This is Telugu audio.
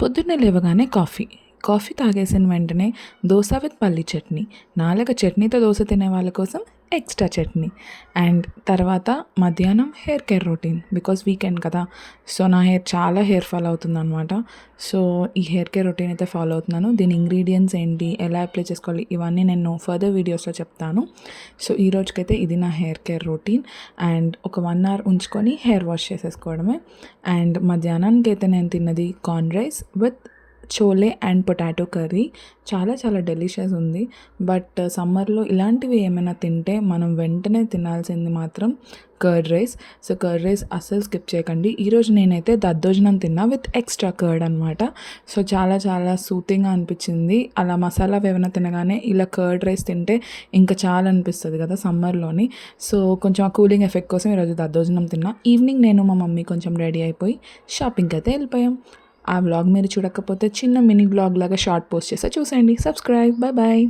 పొద్దున్నే లేవగానే కాఫీ తాగేసిన వెంటనే దోస విత్ పల్లి చట్నీ, నాలుక చట్నీతో దోశ తినే వాళ్ళ కోసం ఎక్స్ట్రా చట్నీ. అండ్ తర్వాత మధ్యాహ్నం hair care routine, because weekend కదా. సో నా హెయిర్ చాలా హెయిర్ ఫాల్ అవుతుందన్నమాట. సో ఈ హెయిర్ కేర్ రొటీన్ అయితే ఫాలో అవుతున్నాను. దీని ఇంగ్రీడియంట్స్ ఏంటి, ఎలా అప్లై చేసుకోవాలి, ఇవన్నీ నేను ఫర్దర్ వీడియోస్లో చెప్తాను. సో ఈ రోజుకైతే ఇది నా హెయిర్ కేర్ రొటీన్. అండ్ ఒక 1 hour ఉంచుకొని హెయిర్ వాష్ చేసేసుకోవడమే. అండ్ మధ్యాహ్నానికి అయితే నేను తిన్నది corn rice with chole and potato curry. చాలా చాలా డెలిషియస్ ఉంది. బట్ సమ్మర్లో ఇలాంటివి ఏమైనా తింటే మనం వెంటనే తినాల్సింది మాత్రం curd rice. So curd rice అస్సలు స్కిప్ చేయకండి. ఈరోజు నేనైతే దద్దోజనం తిన్నా విత్ ఎక్స్ట్రా కర్డ్ అనమాట. సో చాలా చాలా సూతింగ్గా అనిపించింది. అలా మసాలా ఏమైనా తినగానే ఇలా కర్డ్ రైస్ తింటే ఇంకా చాలా అనిపిస్తుంది కదా సమ్మర్లోని. సో కొంచెం ఆ కూలింగ్ ఎఫెక్ట్ కోసం ఈరోజు దద్దోజనం తిన్నా. ఈవినింగ్ నేను మా మమ్మీ కొంచెం రెడీ అయిపోయి షాపింగ్కి అయితే వెళ్ళిపోయాం. ఆ వ్లాగ్ మీరు చూడకపోతే చిన్న మినీ వ్లాగ్ లాగా షార్ట్ పోస్ట్ చేస్తే చూసేయండి. సబ్స్క్రైబ్. Bye bye.